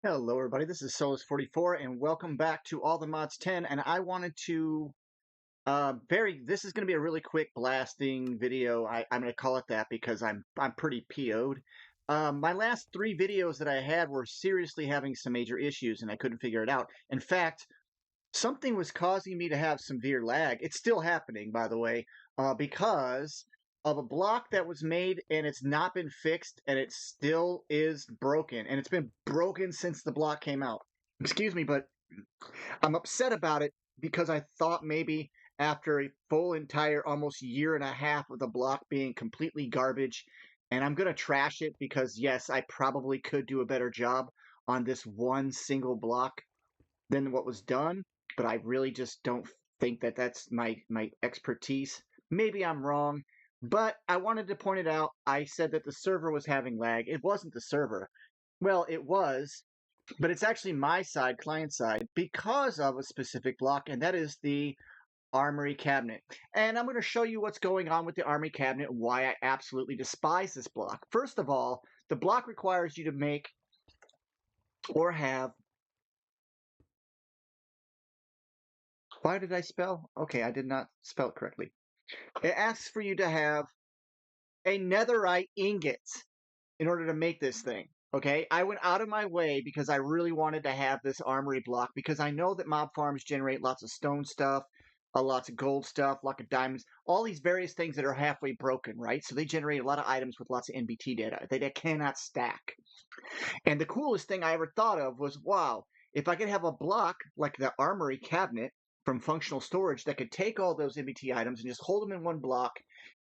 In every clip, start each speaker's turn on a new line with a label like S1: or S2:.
S1: Hello, everybody. This is Solus44, and welcome back to All the Mods 10. And I wanted to this is going to be a really quick blasting video. I'm going to call it that because I'm pretty PO'd. My last three videos that I had were seriously having some major issues, and I couldn't figure it out. In fact, something was causing me to have severe lag. It's still happening, by the way, because of a block that was made and it's not been fixed and it still is broken. And it's been broken since the block came out. Excuse me, but I'm upset about it because I thought maybe after a full entire almost year and a half of the block being completely garbage, and I'm going to trash it because, yes, I probably could do a better job on this one single block than what was done, but I really just don't think that that's my expertise. Maybe I'm wrong, but I wanted to point it out. I said that the server was having lag. It wasn't the server. Well, it was, but it's actually my side, client side, because of a specific block, and that is the Armory cabinet. And I'm going to show you what's going on with the Armory cabinet and why I absolutely despise this block. First of all, the block requires you to make or have. Why did I spell? Okay, I did not spell it correctly. It asks for you to have a netherite ingot in order to make this thing. Okay, I went out of my way because I really wanted to have this armory block because I know that mob farms generate lots of stone stuff, lots of gold stuff, lots of diamonds, all these various things that are halfway broken, right? So they generate a lot of items with lots of NBT data that cannot stack. And the coolest thing I ever thought of was, wow, if I could have a block like the Armory cabinet from functional storage that could take all those MBT items and just hold them in one block,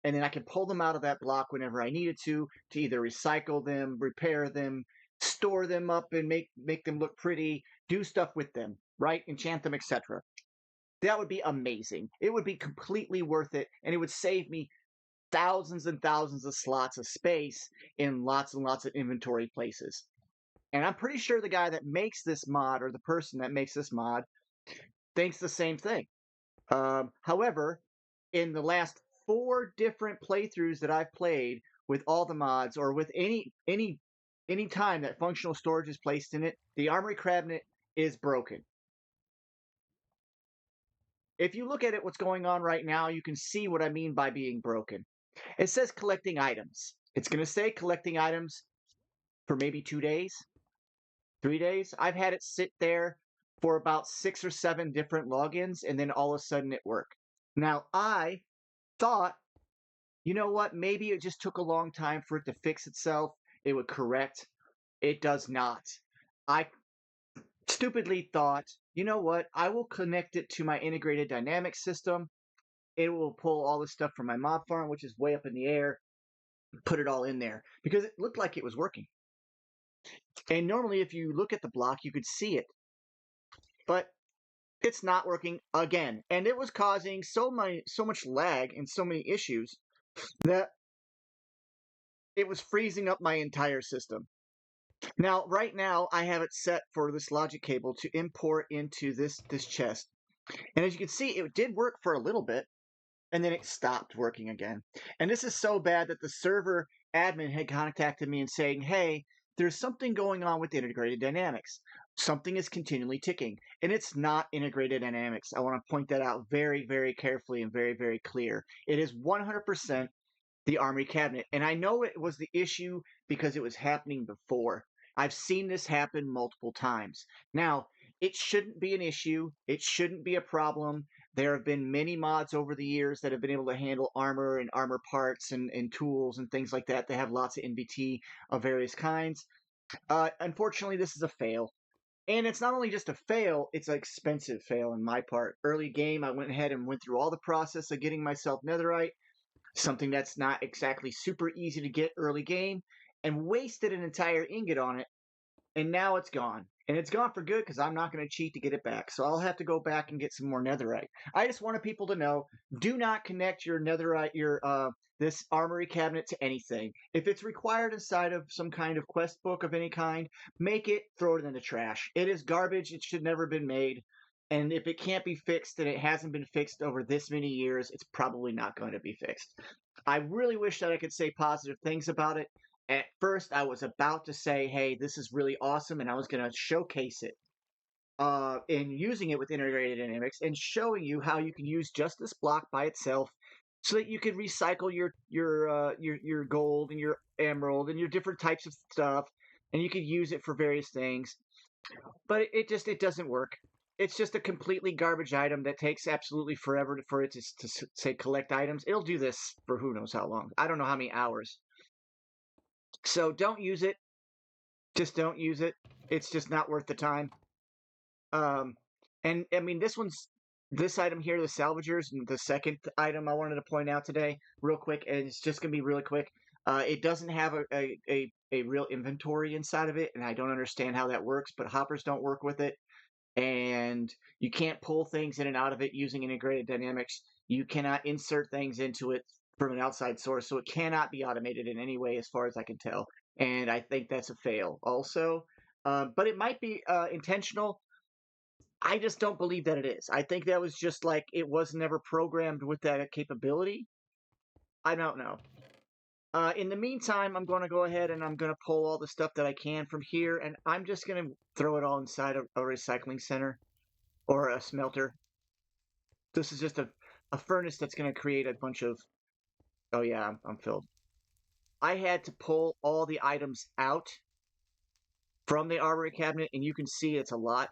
S1: and then I could pull them out of that block whenever I needed to either recycle them, repair them, store them up, and make them look pretty, do stuff with them, right? Enchant them, etc. That would be amazing. It would be completely worth it, and it would save me thousands and thousands of slots of space in lots and lots of inventory places. And I'm pretty sure the guy that makes this mod or the person that makes this mod thinks the same thing. However, in the last four different playthroughs that I've played with all the mods or with any time that functional storage is placed in it, the Armory cabinet is broken. If you look at it, what's going on right now, you can see what I mean by being broken. It says collecting items. It's going to say collecting items for maybe 2 days, 3 days. I've had it sit there for about 6 or 7 different logins, and then all of a sudden it worked. Now, I thought, you know what, maybe it just took a long time for it to fix itself. It would correct. It does not. I stupidly thought, you know what, I will connect it to my integrated dynamics system. It will pull all the stuff from my mob farm, which is way up in the air, put it all in there because it looked like it was working. And normally, if you look at the block, you could see it. But it's not working again. And it was causing so much lag and so many issues that it was freezing up my entire system. Now, right now, I have it set for this logic cable to import into this chest. And as you can see, it did work for a little bit, and then it stopped working again. And this is so bad that the server admin had contacted me and saying, hey, there's something going on with integrated dynamics. Something is continually ticking, and it's not integrated dynamics. I want to point that out very, very carefully and very, very clear. It is 100% the Armory cabinet. And I know it was the issue because it was happening before. I've seen this happen multiple times. Now, it shouldn't be an issue. It shouldn't be a problem. There have been many mods over the years that have been able to handle armor and armor parts and tools and things like that. They have lots of NBT of various kinds. Unfortunately, this is a fail. And it's not only just a fail, it's an expensive fail on my part. Early game, I went ahead and went through all the process of getting myself netherite, something that's not exactly super easy to get early game, and wasted an entire ingot on it, and now it's gone. And it's gone for good because I'm not going to cheat to get it back. So I'll have to go back and get some more netherite. I just wanted people to know, do not connect your netherite, this armory cabinet to anything. If it's required inside of some kind of quest book of any kind, make it, throw it in the trash. It is garbage. It should never have been made. And if it can't be fixed and it hasn't been fixed over this many years, it's probably not going to be fixed. I really wish that I could say positive things about it. At first, I was about to say, "Hey, this is really awesome," and I was going to showcase it in using it with integrated dynamics and showing you how you can use just this block by itself, so that you can recycle your gold and your emerald and your different types of stuff, and you could use it for various things. But it doesn't work. It's just a completely garbage item that takes absolutely forever for it to say collect items. It'll do this for who knows how long. I don't know how many hours. So don't use it. Just don't use it. It's just not worth the time. Um, and I mean, this item here, the salvagers, and the second item I wanted to point out today, real quick, and it's just gonna be really quick. It doesn't have a real inventory inside of it, and I don't understand how that works. But hoppers don't work with it, and you can't pull things in and out of it using integrated dynamics. You cannot insert things into it from an outside source, so it cannot be automated in any way, as far as I can tell. And I think that's a fail, also. But it might be intentional. I just don't believe that it is. I think that was just like it was never programmed with that capability. I don't know. In the meantime, I'm going to go ahead and I'm going to pull all the stuff that I can from here, and I'm just going to throw it all inside a recycling center or a smelter. This is just a furnace that's going to create a bunch of. Oh, yeah, I'm filled. I had to pull all the items out from the Armory cabinet, and you can see it's a lot.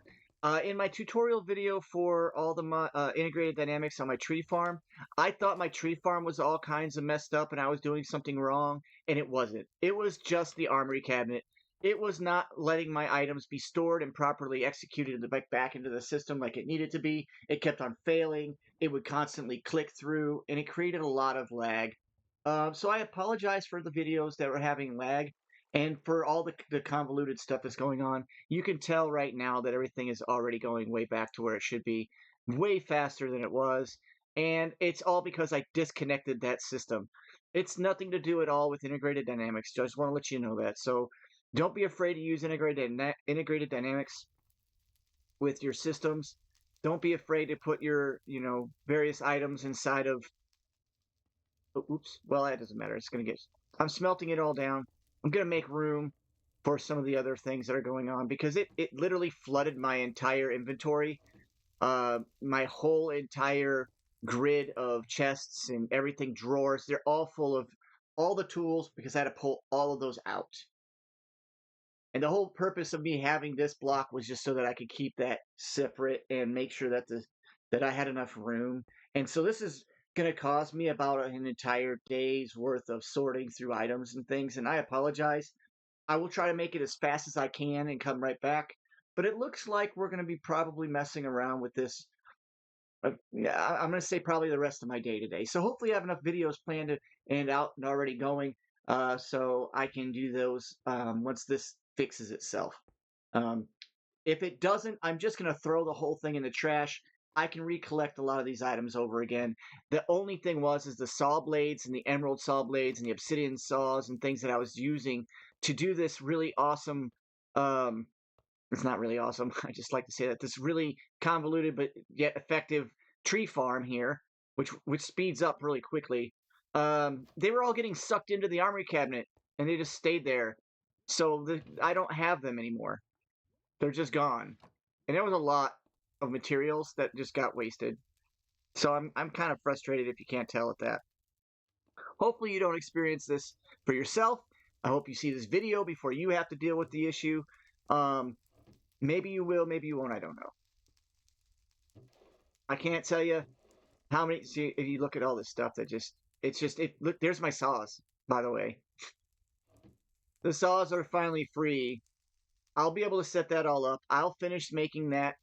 S1: In my tutorial video for all the integrated dynamics on my tree farm, I thought my tree farm was all kinds of messed up and I was doing something wrong, and it wasn't. It was just the Armory cabinet. It was not letting my items be stored and properly executed back into the system like it needed to be. It kept on failing. It would constantly click through, and it created a lot of lag. So I apologize for the videos that were having lag and for all the convoluted stuff that's going on. You can tell right now that everything is already going way back to where it should be, way faster than it was. And it's all because I disconnected that system. It's nothing to do at all with integrated dynamics. Just want to let you know that. So don't be afraid to use integrated dynamics with your systems. Don't be afraid to put your, various items inside of. Oh, oops. Well, that doesn't matter. It's going to get. I'm smelting it all down. I'm going to make room for some of the other things that are going on because it literally flooded my entire inventory. My whole entire grid of chests and everything, drawers, they're all full of all the tools because I had to pull all of those out. And the whole purpose of me having this block was just so that I could keep that separate and make sure that I had enough room. And so this is going to cost me about an entire day's worth of sorting through items and things. And I apologize. I will try to make it as fast as I can and come right back. But it looks like we're going to be probably messing around with this. Yeah, I'm going to say probably the rest of my day today. So hopefully I have enough videos planned and out and already going, so I can do those once this fixes itself. Um, if it doesn't, I'm just going to throw the whole thing in the trash. I can recollect a lot of these items over again. The only thing is the saw blades and the emerald saw blades and the obsidian saws and things that I was using to do this really awesome. It's not really awesome. I just like to say that this really convoluted but yet effective tree farm here, which speeds up really quickly. They were all getting sucked into the armory cabinet, and they just stayed there. So I don't have them anymore. They're just gone, and there was a lot of materials that just got wasted. So I'm kind of frustrated if you can't tell at that. Hopefully you don't experience this for yourself. I hope you see this video before you have to deal with the issue. Maybe you will, maybe you won't, I don't know. I can't tell you how many. See, if you look at all this stuff that look, there's my saws, by the way. The saws are finally free. I'll be able to set that all up. I'll finish making that.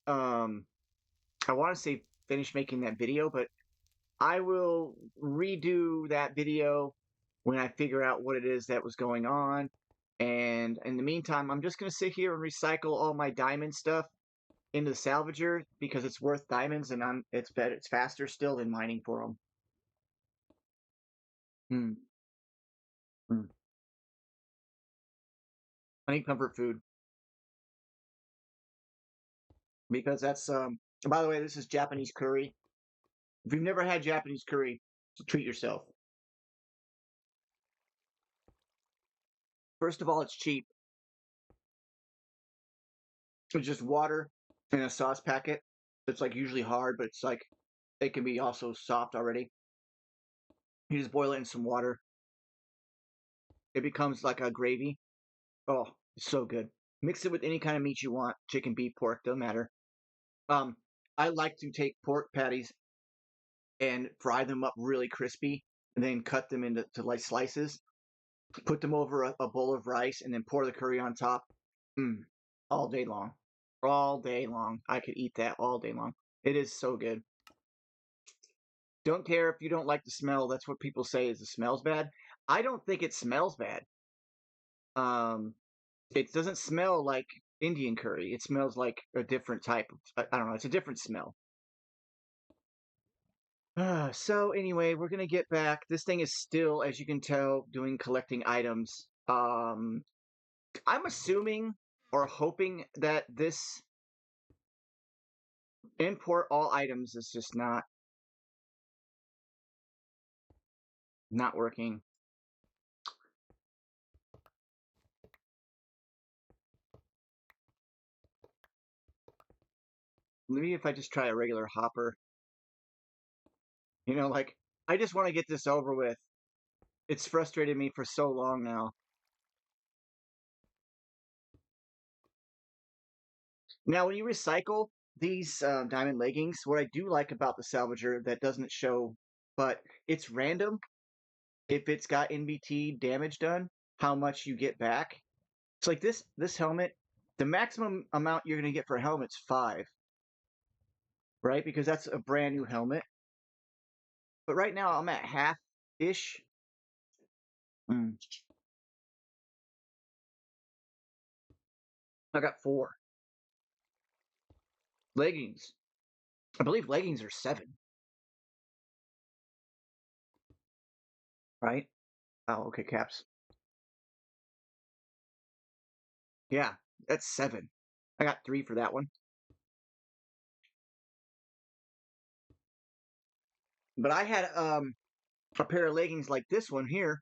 S1: I want to say finish making that video, but I will redo that video when I figure out what it is that was going on. And in the meantime, I'm just going to sit here and recycle all my diamond stuff into the salvager because it's worth diamonds and it's better, it's faster still than mining for them. I need comfort food because that's by the way, this is Japanese curry. If you've never had Japanese curry, treat yourself. First of all, it's cheap. It's just water in a sauce packet. It's like usually hard, but it's like it can be also soft already. You just boil it in some water. It becomes like a gravy. Oh, it's so good. Mix it with any kind of meat you want. Chicken, beef, pork, doesn't matter. Um, I like to take pork patties and fry them up really crispy and then cut them into like slices. Put them over a bowl of rice and then pour the curry on top. Mm, all day long. All day long. I could eat that all day long. It is so good. Don't care if you don't like the smell. That's what people say is the smells bad. I don't think it smells bad. Um, it doesn't smell like Indian curry. It smells like a different type of, I don't know, it's a different smell. So anyway, we're gonna get back. This thing is still, as you can tell, doing collecting items. I'm assuming or hoping that this import all items is just not working. Maybe if I just try a regular hopper, like I just want to get this over with. It's frustrated me for so long now. Now, when you recycle these diamond leggings, what I do like about the salvager that doesn't show, but it's random if it's got NBT damage done, how much you get back. It's like this helmet, the maximum amount you're going to get for a helmet's 5, right? Because that's a brand new helmet. But right now I'm at half-ish. Mm. I got 4 leggings. I believe leggings are 7, right? Oh, okay, caps. Yeah, that's 7. I got 3 for that one. But I had a pair of leggings like this one here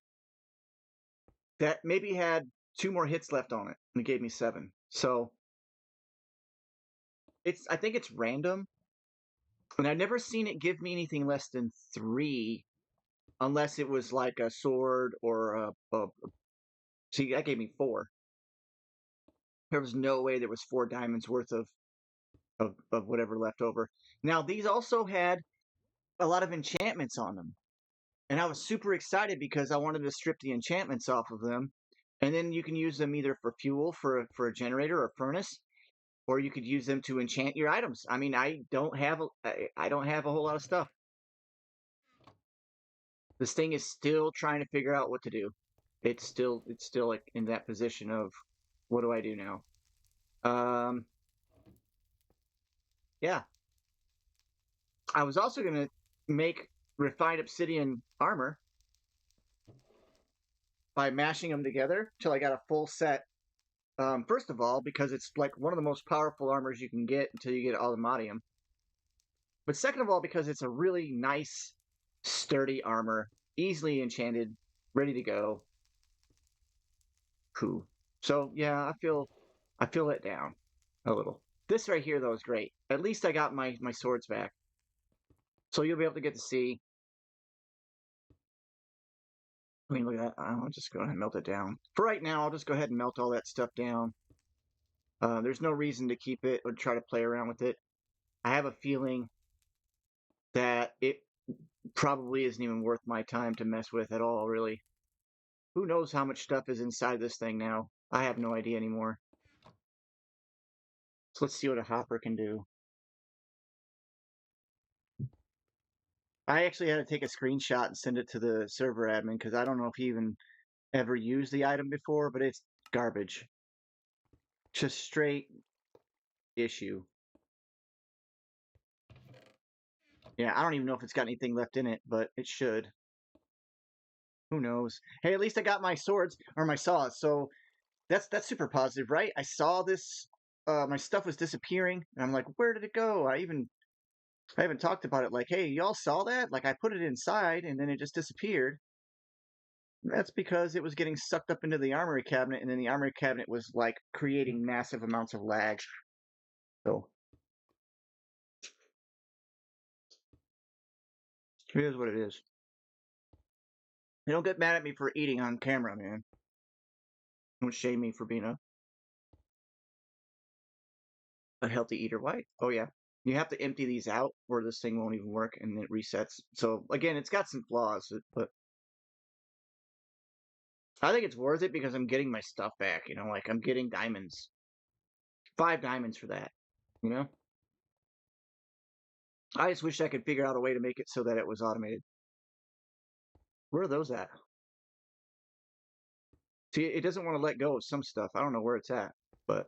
S1: that maybe had 2 more hits left on it, and it gave me 7. So I think it's random, and I've never seen it give me anything less than 3, unless it was like a sword or see, that gave me 4. There was no way there was 4 diamonds worth of whatever left over. Now these also had a lot of enchantments on them, and I was super excited because I wanted to strip the enchantments off of them, and then you can use them either for fuel for a generator or a furnace, or you could use them to enchant your items. I mean, I don't have a whole lot of stuff. This thing is still trying to figure out what to do. It's still like in that position of what do I do now? Yeah. I was also gonna make refined obsidian armor by mashing them together till I got a full set. First of all, because it's like one of the most powerful armors you can get until you get Aluminium. But second of all, because it's a really nice, sturdy armor, easily enchanted, ready to go. Cool. So yeah, I feel let down a little. This right here though is great. At least I got my swords back. So you'll be able to get to see. I mean, look at that. I'll just go ahead and melt it down. For right now, I'll just go ahead and melt all that stuff down. There's no reason to keep it or try to play around with it. I have a feeling that it probably isn't even worth my time to mess with at all, really. Who knows how much stuff is inside this thing now? I have no idea anymore. So let's see what a hopper can do. I actually had to take a screenshot and send it to the server admin because I don't know if he even ever used the item before, but it's garbage. Just straight issue. Yeah, I don't even know if it's got anything left in it, but it should. Who knows? Hey, at least I got my swords or my saws, so that's super positive, right? I saw this my stuff was disappearing, and I'm like, where did it go? I haven't talked about it like, hey, y'all saw that? Like I put it inside and then it just disappeared. That's because it was getting sucked up into the armory cabinet, and then the armory cabinet was like creating massive amounts of lag. So it is what it is. You don't get mad at me for eating on camera, man. Don't shame me for being a healthy eater. Why? Oh yeah. You have to empty these out or this thing won't even work and it resets. So again, it's got some flaws, but I think it's worth it because I'm getting my stuff back, like I'm getting diamonds. 5 diamonds for that, you know? I just wish I could figure out a way to make it so that it was automated. Where are those at? See, it doesn't want to let go of some stuff. I don't know where it's at, but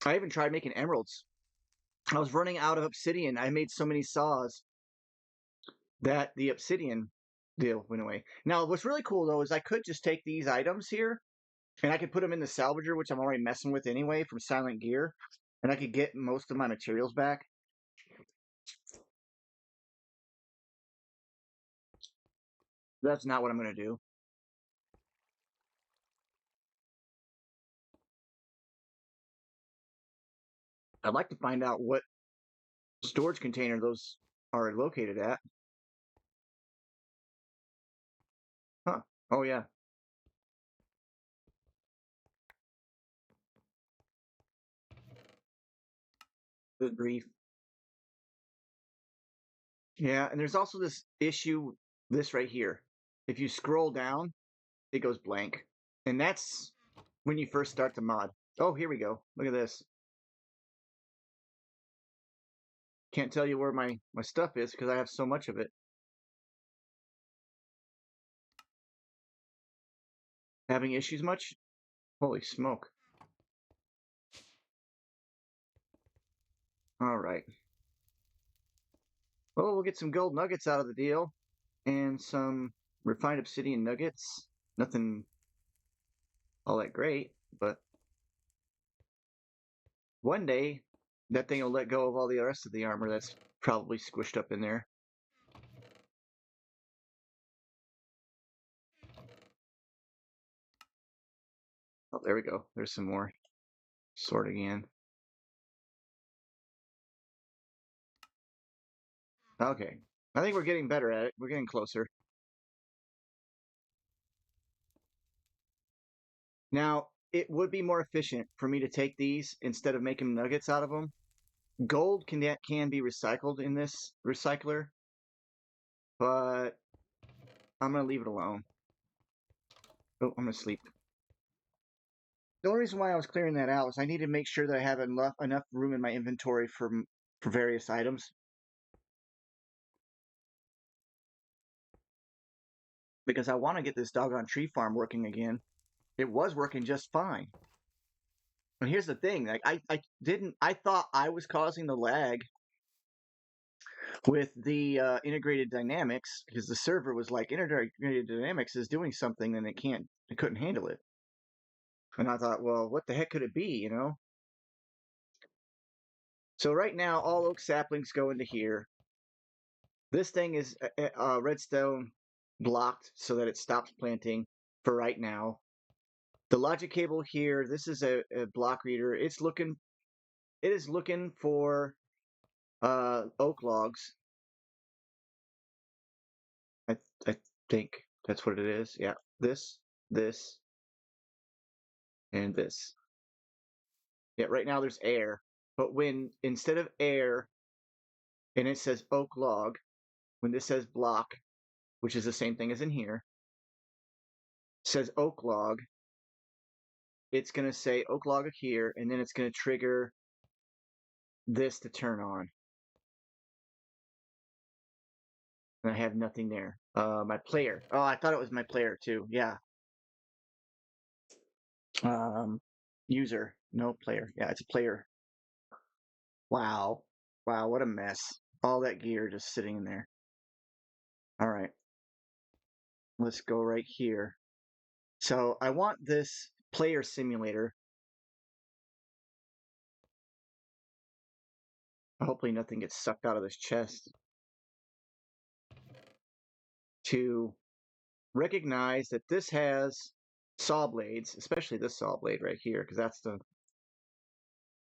S1: I even tried making emeralds. I was running out of obsidian. I made so many saws that the obsidian deal went away. Now, what's really cool though is I could just take these items here and I could put them in the salvager, which I'm already messing with anyway from Silent Gear, and I could get most of my materials back. That's not what I'm going to do. I'd like to find out what storage container those are located at. Huh. Oh, yeah. Good grief. Yeah, and there's also this issue, this right here. If you scroll down, it goes blank. And that's when you first start the mod. Oh, here we go. Look at this. Can't tell you where my stuff is because I have so much of it. Having issues much? Holy smoke. All right. Well, we'll get some gold nuggets out of the deal and some refined obsidian nuggets. Nothing all that great, but one day that thing will let go of all the rest of the armor that's probably squished up in there. Oh, there we go. There's some more sorting in. Okay. I think we're getting better at it. We're getting closer. Now, it would be more efficient for me to take these instead of making nuggets out of them. Gold can be recycled in this recycler, but I'm going to leave it alone. Oh, I'm going to sleep. The only reason why I was clearing that out is I need to make sure that I have enough room in my inventory for various items. Because I want to get this doggone tree farm working again. It was working just fine. And here's the thing, like I thought I was causing the lag with the integrated dynamics because the server was like integrated dynamics is doing something and it couldn't handle it. And I thought, well, what the heck could it be, So right now, all oak saplings go into here. This thing is redstone blocked so that it stops planting for right now. The logic cable here, this is a block reader. It is looking for oak logs. I think that's what it is. Yeah, this, and this. Yeah, right now there's air, but when instead of air and it says oak log, when this says block, which is the same thing as in here, says oak log, it's going to say oak log here, and then it's going to trigger this to turn on. And I have nothing there. My player. Oh, I thought it was my player too. Yeah. User. No player. Yeah, it's a player. Wow. Wow, what a mess. All that gear just sitting in there. All right. Let's go right here. So I want this player simulator. Hopefully nothing gets sucked out of this chest. To recognize that this has saw blades, especially this saw blade right here, because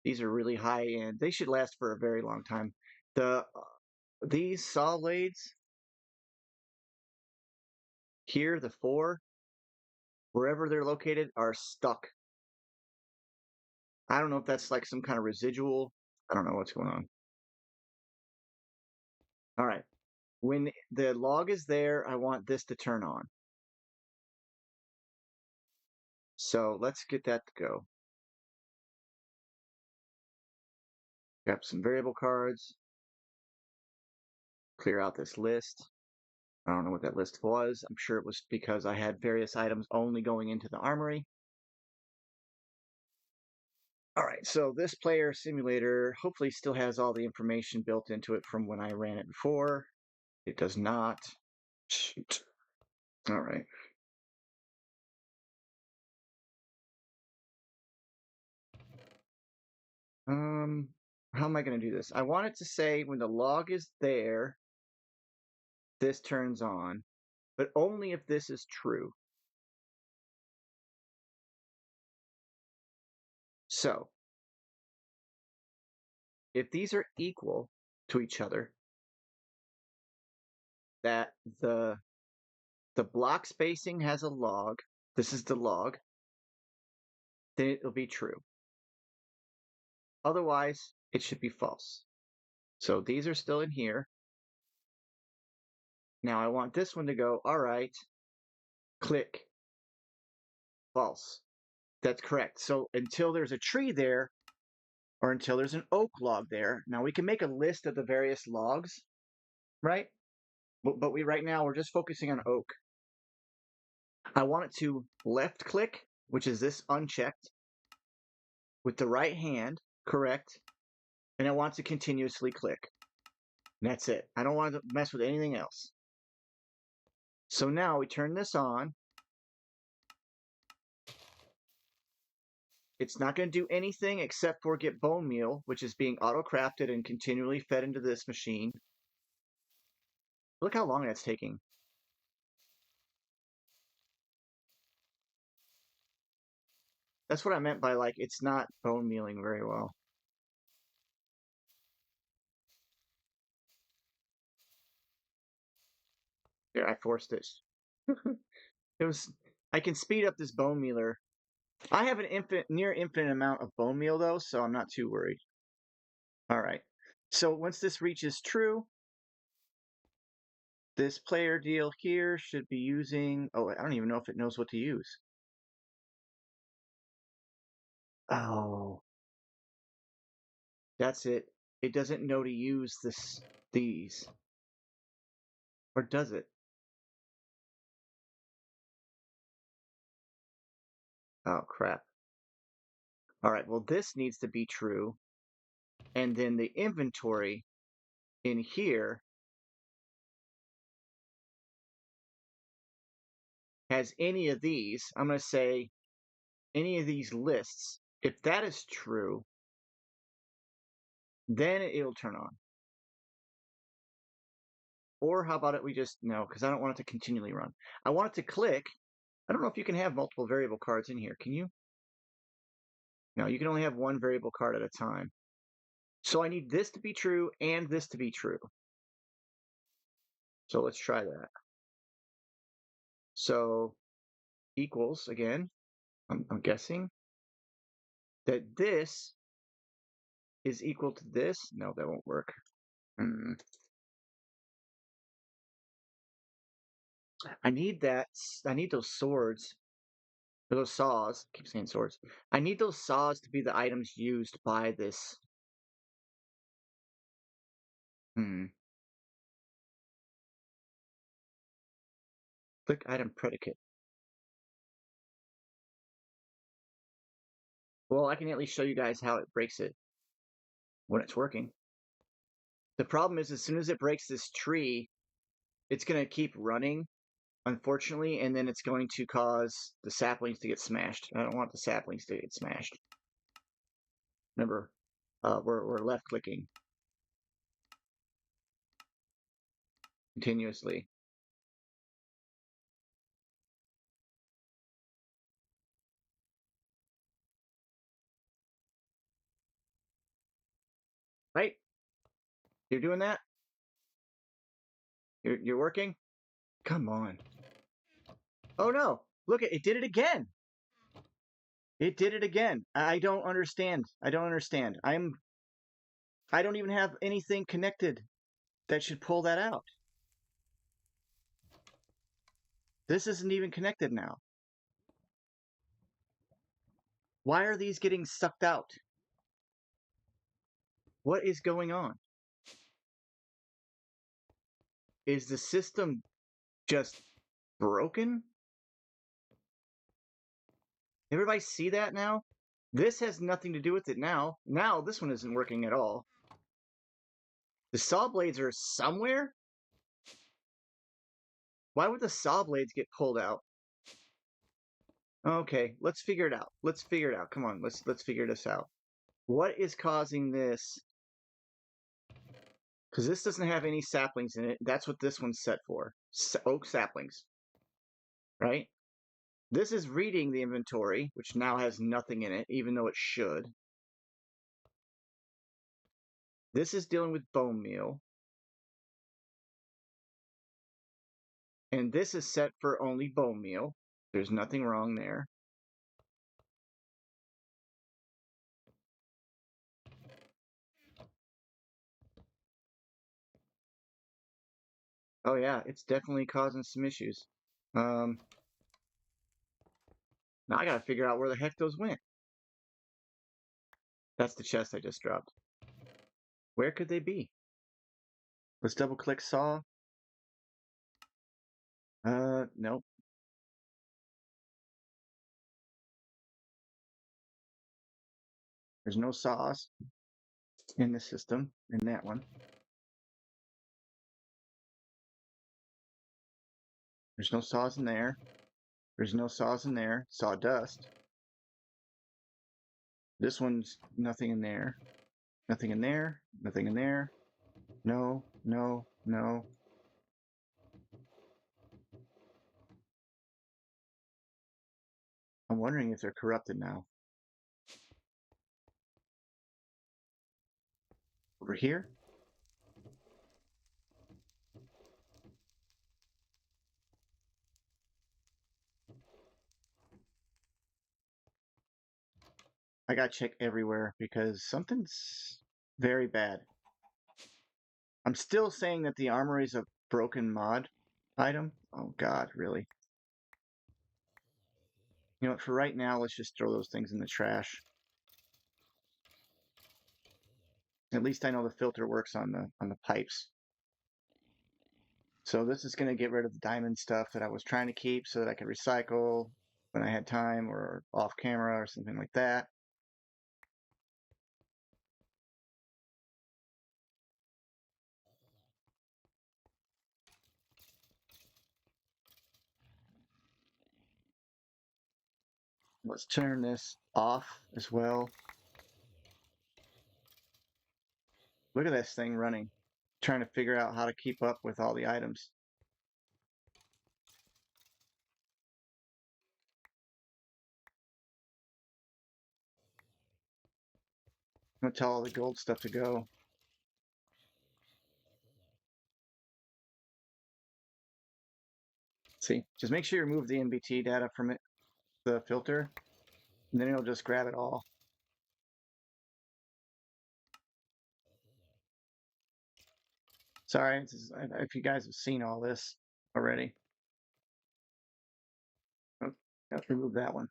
S1: these are really high end. They should last for a very long time. These saw blades here, the four, wherever they're located, are stuck. I don't know if that's like some kind of residual. I don't know what's going on. All right. When the log is there, I want this to turn on. So let's get that to go. Grab some variable cards. Clear out this list. I don't know what that list was. I'm sure it was because I had various items only going into the armory. All right, so this player simulator hopefully still has all the information built into it from when I ran it before. It does not. Shoot. All right. How am I going to do this? I want it to say when the log is there, this turns on, but only if this is true. So, if these are equal to each other, that the block spacing has a log, this is the log, then it'll be true. Otherwise, it should be false. So these are still in here. Now I want this one to go, all right, click, false. That's correct. So until there's a tree there, or until there's an oak log there, now we can make a list of the various logs, right? But right now we're just focusing on oak. I want it to left click, which is this unchecked, with the right hand, correct, and I want to continuously click. And that's it. I don't want to mess with anything else. So now we turn this on. It's not going to do anything except for get bone meal, which is being auto-crafted and continually fed into this machine. Look how long that's taking. That's what I meant by, like, it's not bone mealing very well. There, I forced it. I can speed up this bone mealer. I have an near infinite amount of bone meal, though, so I'm not too worried. All right. So once this reaches true, this player deal here should be using, oh, I don't even know if it knows what to use. Oh, that's it. It doesn't know to use these. Or does it? Oh, crap. All right, well, this needs to be true. And then the inventory in here has any of these. I'm going to say any of these lists. If that is true, then it'll turn on. Or how about it we just, no, because I don't want it to continually run. I want it to click. I don't know if you can have multiple variable cards in here. Can you? No, you can only have one variable card at a time. So I need this to be true and this to be true. So let's try that. So equals, again, I'm guessing that this is equal to this. No, that won't work. I need that. I need those swords. Or those saws. I keep saying swords. I need those saws to be the items used by this. Click item predicate. Well, I can at least show you guys how it breaks it when it's working. The problem is, as soon as it breaks this tree, it's going to keep running, unfortunately, and then it's going to cause the saplings to get smashed. I don't want the saplings to get smashed. Remember, we're left clicking continuously. right? You're doing that? You're working? Come on. Oh no. Look, it did it again. It did it again. I don't understand. I don't understand. I don't even have anything connected that should pull that out. This isn't even connected now. Why are these getting sucked out? What is going on? Is the system just broken? Everybody see that now? This has nothing to do with it now. Now this one isn't working at all. The saw blades are somewhere? Why would the saw blades get pulled out? Okay, let's figure it out. Let's figure it out. Come on, let's figure this out. What is causing this? Because this doesn't have any saplings in it. That's what this one's set for. Oak saplings. Right? This is reading the inventory, which now has nothing in it, even though it should. This is dealing with bone meal. And this is set for only bone meal. There's nothing wrong there. Oh yeah, it's definitely causing some issues. Now I gotta figure out where the heck those went. That's the chest I just dropped. Where could they be? Let's double click saw. Nope. There's no saws in the system, in that one. There's no saws in there. There's no saws in there. Sawdust. This one's nothing in there. Nothing in there. Nothing in there. No, no, no. I'm wondering if they're corrupted now. Over here? I gotta check everywhere because something's very bad. I'm still saying that the Armory is a broken mod item. Oh god, really? You know what, for right now, let's just throw those things in the trash. At least I know the filter works on the pipes. So this is going to get rid of the diamond stuff that I was trying to keep so that I could recycle when I had time or off camera or something like that. Let's turn this off as well. Look at this thing running, trying to figure out how to keep up with all the items. I'm going to tell all the gold stuff to go. See, just make sure you remove the NBT data from it, the filter, and then it'll just grab it all. Sorry, if you guys have seen all this already. Oh, got to remove that one.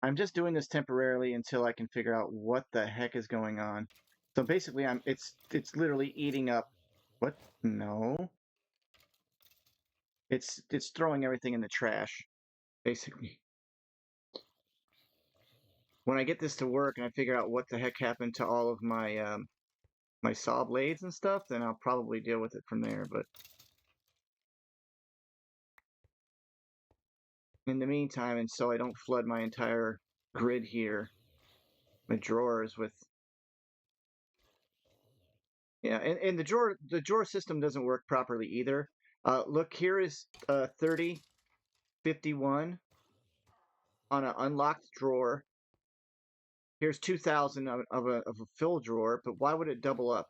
S1: I'm just doing this temporarily until I can figure out what the heck is going on. So basically, it's literally eating up. What? No. It's throwing everything in the trash, basically. When I get this to work and I figure out what the heck happened to all of my my saw blades and stuff, then I'll probably deal with it from there. But in the meantime, and so I don't flood my entire grid here, my drawers with. Yeah, and the drawer system doesn't work properly either. Look, here is 3051 on an unlocked drawer. Here's 2,000 of a fill drawer, but why would it double up?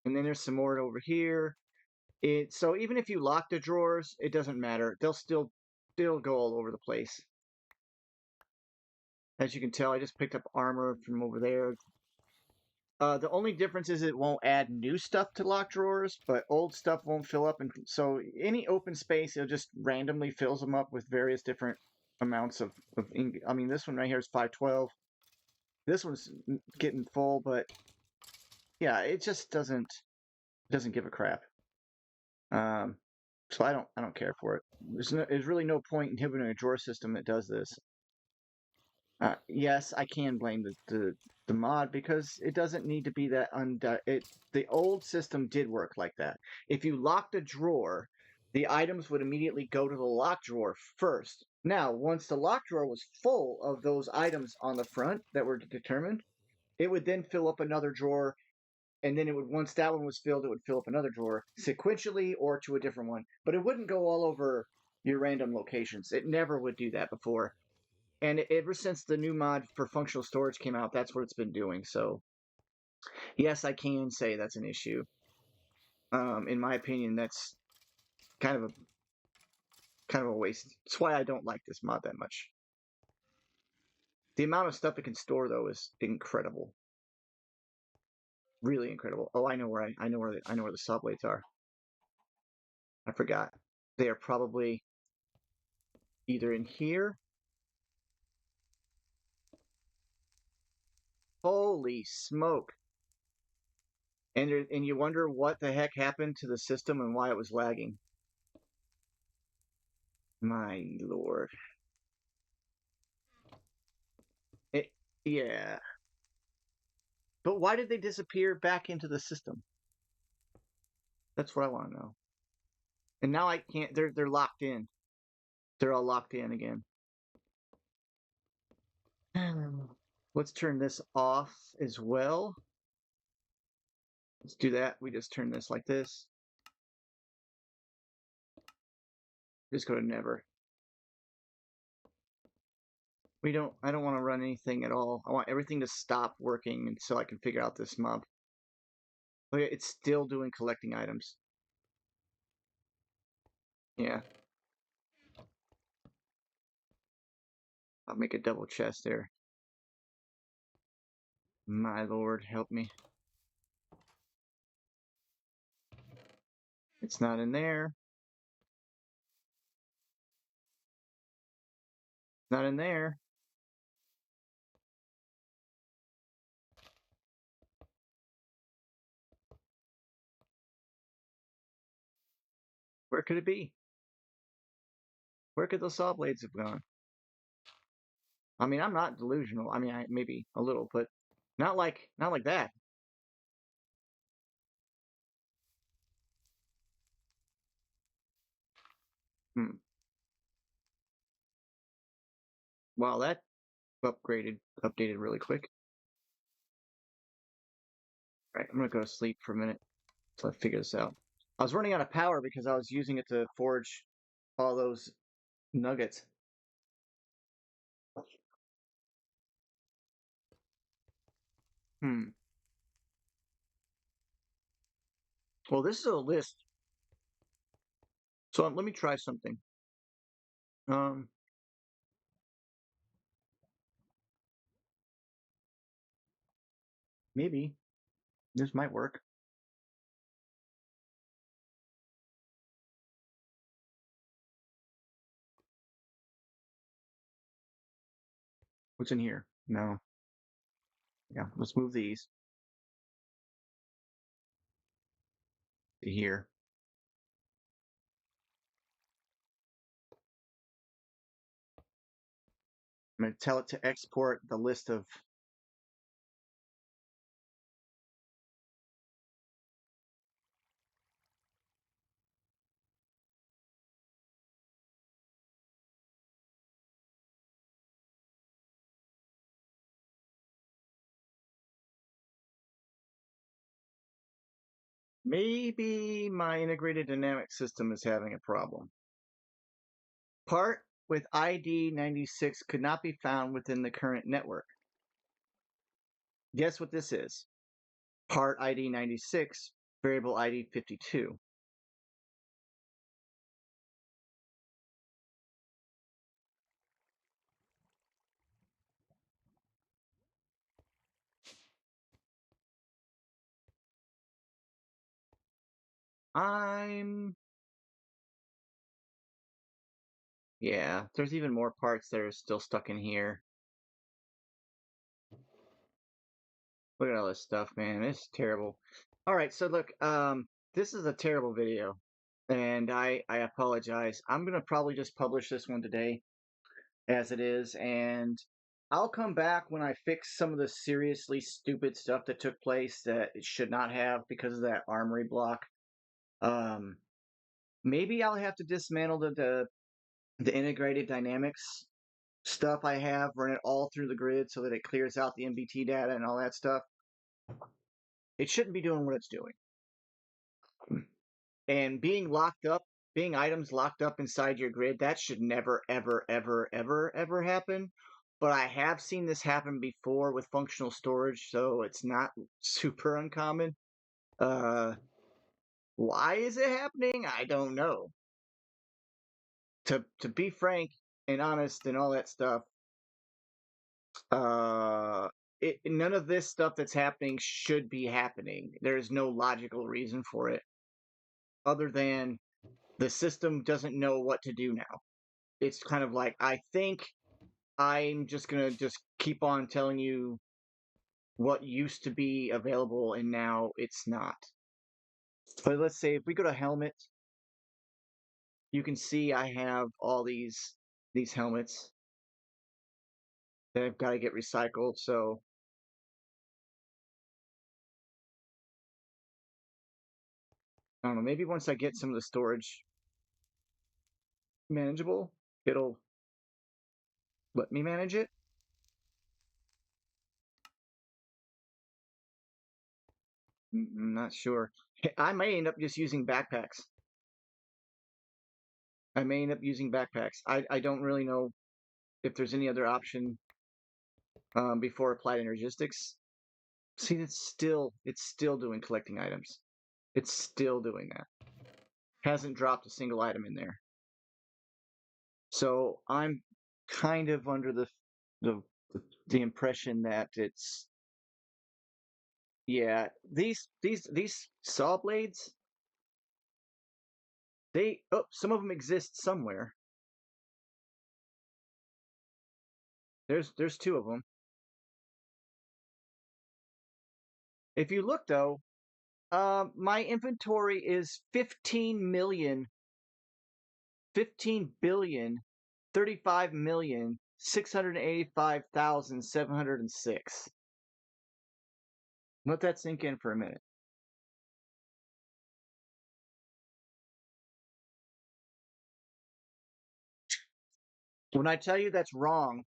S1: And then there's some more over here. So even if you lock the drawers, it doesn't matter. They'll still go all over the place. As you can tell, I just picked up armor from over there. The only difference is it won't add new stuff to locked drawers, but old stuff won't fill up. And so any open space, it'll just randomly fills them up with various different amounts of ink. I mean, this one right here is 512. This one's getting full, but yeah, it just doesn't give a crap. So I don't care for it. There's really no point in having a drawer system that does this. Yes, I can blame the mod because it doesn't need to be that the old system did work like that. If you locked a drawer, the items would immediately go to the lock drawer first. Now, once the lock drawer was full of those items on the front that were determined, it would then fill up another drawer, and then it would once that one was filled, it would fill up another drawer sequentially or to a different one. But it wouldn't go all over your random locations. It never would do that before. And ever since the new mod for functional storage came out, that's what it's been doing. So, yes, I can say that's an issue. In my opinion, that's kind of a waste. That's why I don't like this mod that much. The amount of stuff it can store though is incredible, really incredible. Oh, I know where I know where the saw blades are. I forgot. They are probably either in here. Holy smoke! And you wonder what the heck happened to the system and why it was lagging. My lord. It, yeah. But why did they disappear back into the system? That's what I want to know. And now I can't. They're locked in. They're all locked in again. Let's turn this off as well. Let's do that. We just turn this like this. Just go to never. I don't want to run anything at all. I want everything to stop working until I can figure out this mob. Okay, it's still doing collecting items. Yeah. I'll make a double chest there. My lord, help me. It's not in there. Not in there. Where could it be? Where could those saw blades have gone? I mean, I'm not delusional. I mean, maybe a little, but not like that. Hmm. Wow, that updated really quick. All right, I'm gonna go to sleep for a minute until I figure this out. I was running out of power because I was using it to forge all those nuggets. Hmm. Well, this is a list. So let me try something. Um, Maybe this might work. What's in here? No. Yeah, let's move these to here. I'm gonna tell it to export the list of. Maybe my integrated dynamic system is having a problem. Part with ID 96 could not be found within the current network. Guess what this is? Part ID 96, variable ID 52. Yeah, there's even more parts that are still stuck in here. Look at all this stuff, man. It's terrible. All right, so look, this is a terrible video, and I apologize. I'm gonna probably just publish this one today as it is, and I'll come back when I fix some of the seriously stupid stuff that took place that it should not have because of that armory block. Um, maybe I'll have to dismantle the integrated dynamics stuff I have, run it all through the grid so that it clears out the MBT data and all that stuff. It shouldn't be doing what it's doing. And being items locked up inside your grid, that should never, ever, ever, ever, ever happen. But I have seen this happen before with functional storage, so it's not super uncommon. Why is it happening? I don't know. To be frank and honest and all that stuff, uh, none of this stuff that's happening should be happening. There is no logical reason for it, other than the system doesn't know what to do now. It's kind of like, I think I'm just gonna just keep on telling you what used to be available and now it's not. But let's say if we go to helmet, you can see I have all these helmets that I've got to get recycled. So I don't know, maybe once I get some of the storage manageable, it'll let me manage it. I'm not sure. I may end up just using backpacks. I may end up using backpacks. I don't really know if there's any other option before applied energistics. See, it's still doing collecting items. It's still doing that. Hasn't dropped a single item in there. So I'm kind of under the the impression that it's, yeah, these saw blades, some of them exist somewhere. There's two of them. If you look though, my inventory is 15,035,685,706. Let that sink in for a minute. When I tell you that's wrong,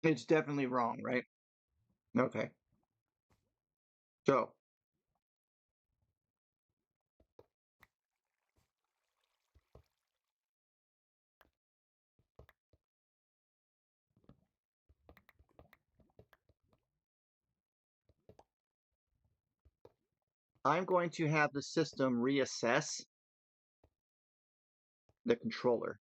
S1: it's definitely wrong, right? Okay. So I'm going to have the system reassess the controller.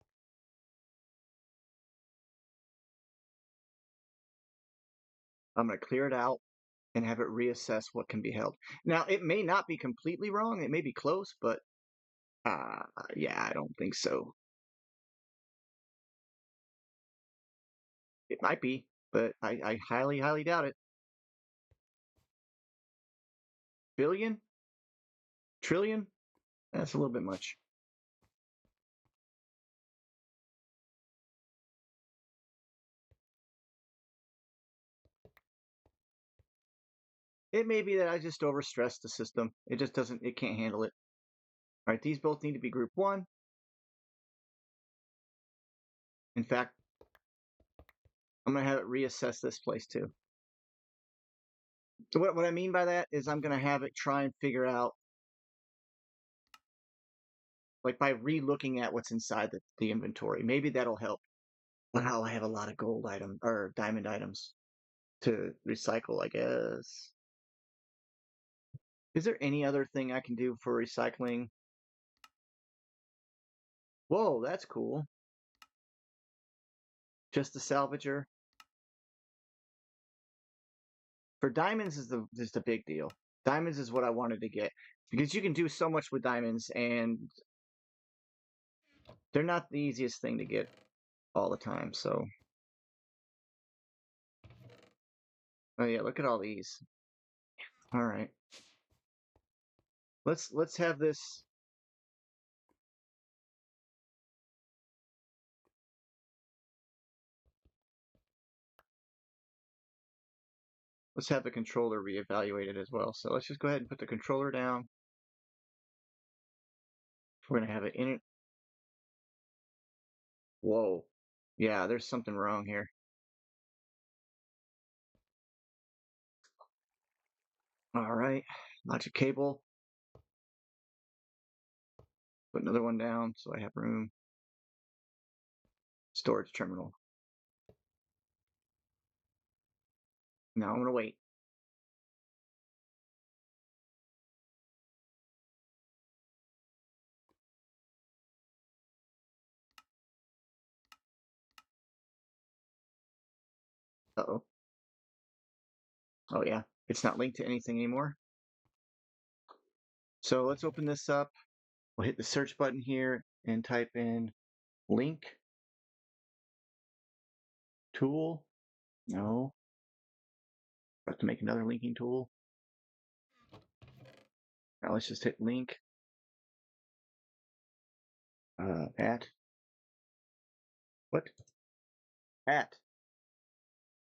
S1: I'm going to clear it out and have it reassess what can be held. Now, it may not be completely wrong. It may be close, but yeah, I don't think so. It might be, but I highly, highly doubt it. Billion? Trillion? That's a little bit much. It may be that I just overstressed the system. It just doesn't, it can't handle it. All right, these both need to be group 1. In fact, I'm going to have it reassess this place too. So what I mean by that is I'm going to have it try and figure out like by re-looking at what's inside the inventory. Maybe that'll help. Wow, I have a lot of gold items or diamond items to recycle, I guess. Is there any other thing I can do for recycling? Whoa, that's cool. Just the salvager. For diamonds is the big deal. Diamonds is what I wanted to get because you can do so much with diamonds and they're not the easiest thing to get all the time. So, oh yeah, look at all these. All right. Let's have this. Let's have the controller reevaluated as well. So let's just go ahead and put the controller down. We're gonna have it in it. Whoa. Yeah, there's something wrong here. All right. Logic cable. Put another one down so I have room. Storage terminal. Now I'm gonna wait. Uh-oh. Oh yeah, it's not linked to anything anymore. So let's open this up. We'll hit the search button here and type in link tool. No. I have to make another linking tool. Now let's just hit link at what? At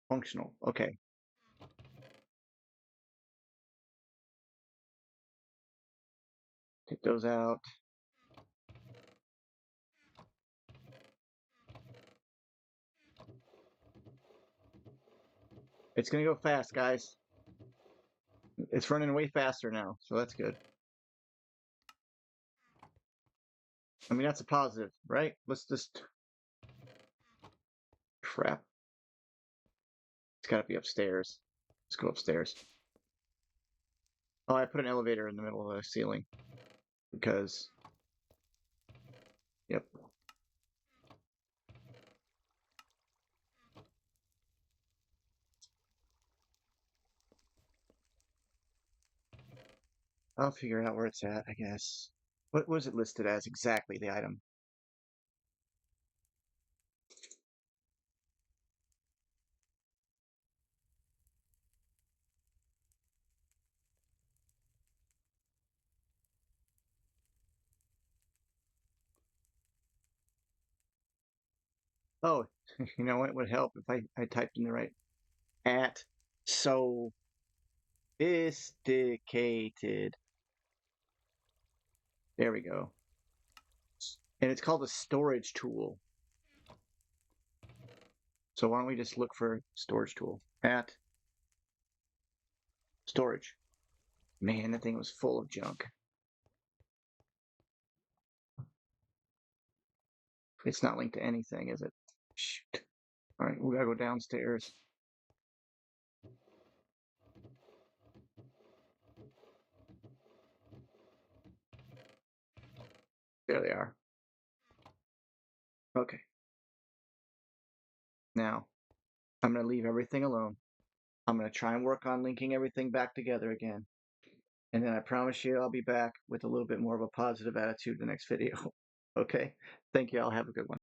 S1: functional. Okay. Take those out. It's gonna go fast, guys. It's running way faster now, so that's good. I mean, that's a positive, right? Let's just crap. It's gotta be upstairs. Let's go upstairs. Oh, I put an elevator in the middle of the ceiling because, yep. I'll figure out where it's at, I guess. What was it listed as exactly, the item? Oh, you know what? It would help if I typed in the right at sophisticated. There we go. And it's called a storage tool. So why don't we just look for storage tool at storage. Man, that thing was full of junk. It's not linked to anything, is it? Shoot. All right, we gotta go downstairs. There they are. Okay. Now, I'm gonna leave everything alone. I'm gonna try and work on linking everything back together again. And then I promise you I'll be back with a little bit more of a positive attitude the next video. Okay? Thank you all. Have a good one.